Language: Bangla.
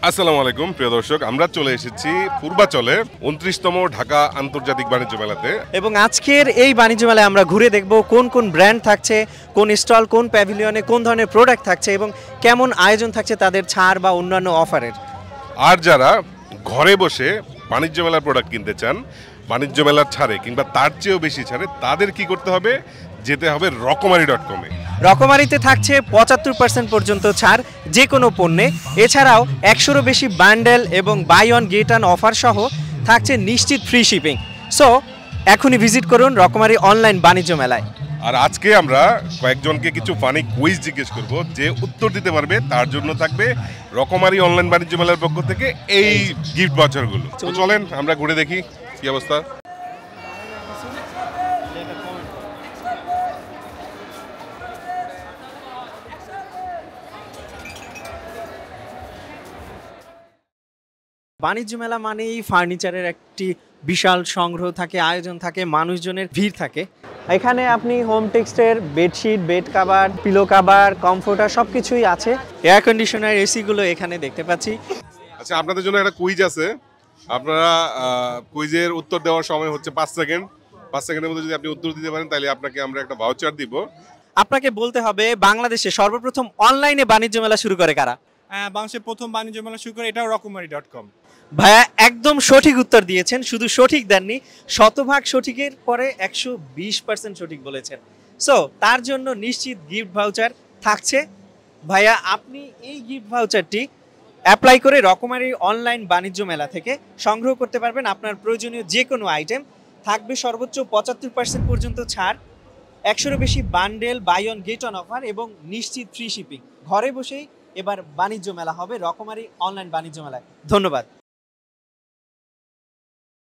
আসসালামু আলাইকুম প্রিয় দর্শক, আমরা চলে এসেছি পূর্বাচলে 29তম ঢাকা আন্তর্জাতিক বাণিজ্য মেলাতে। এবং আজকের এই বাণিজ্য মেলায় আমরা ঘুরে দেখব কোন কোন ব্র্যান্ড থাকছে, কোন স্টল, কোন প্যাভিলিয়নে কোন ধরনের প্রোডাক্ট থাকছে এবং কেমন আয়োজন থাকছে তাদের ছাড় বা অন্যান্য অফারের। আর যারা ঘরে বসে বাণিজ্য মেলার প্রোডাক্ট কিনতে চান, বাণিজ্য মেলার ছাড়ে কিংবা তার চেয়েও বেশি ছাড়ে, তাদের কি করতে হবে? যেতে হবে রকমারি.com-এ। রকমারিতে থাকছে 75% পর্যন্ত ছাড় যে কোনো পণ্যে। এছাড়াও 100-রও বেশি বান্ডেল এবং buy one get one offer সহ থাকছে নিশ্চিত ফ্রি শিপিং। সো এখনই ভিজিট করুন রকমারি অনলাইন বাণিজ্য মেলায়। আর আজকে আমরা কয়েকজনকে কিছু ফানি কুইজ জিজ্ঞেস করব, যে উত্তর দিতে পারবে তার জন্য থাকবে রকমারি অনলাইন বাণিজ্য মেলার পক্ষ থেকে এই গিফট ভাউচারগুলো। তো চলেন আমরা ঘুরে দেখি কি অবস্থা। বাণিজ্য মেলা মানেই ফার্নিচারের একটি বিশাল সংগ্রহ থাকে, আয়োজন থাকে, মানুষজনের ভিড় থাকে। এখানে আপনি হোম টেক্সটের bedsheet, bed cover, pillow cover, comforter সব কিছুই আছে। এয়ার কন্ডিশনার, এসিগুলো এখানে দেখতে পাচ্ছি। আচ্ছা, আপনাদের জন্য একটা কুইজ আছে। আপনারা কুইজের উত্তর দেওয়ার সময় হচ্ছে 5 সেকেন্ড। 5 সেকেন্ডের মধ্যে যদি আপনি উত্তর দিতে পারেন তাহলে আপনাকে আমরা একটা ভাউচার দিব। আপনাকে বলতে হবে বাংলাদেশে সর্বপ্রথম অনলাইনে বাণিজ্য মেলা শুরু করে কারা? বাংলাদেশের প্রথম বাণিজ্য মেলা শুরু করে এটাও রকমারি.com। ভাইয়া একদম সঠিক উত্তর দিয়েছেন, শুধু সঠিক দেননি, শতভাগ সঠিকের পরে 120% সঠিক বলেছেন। সো তার জন্য নিশ্চিত গিফট ভাউচার থাকছে। ভাইয়া আপনি এই গিফট ভাউচারটি অ্যাপ্লাই করে রকমারি অনলাইন বাণিজ্য মেলা থেকে সংগ্রহ করতে পারবেন। আপনার প্রয়োজনীয় যে কোনো আইটেম থাকবে সর্বোচ্চ 75% পর্যন্ত ছাড়, 100-রও বেশি bundle, buy one get one offer এবং নিশ্চিত ফ্রি শিপিং। ঘরে বসেই এবার বাণিজ্য মেলা হবে রকমারি অনলাইন বাণিজ্য মেলায়। ধন্যবাদ।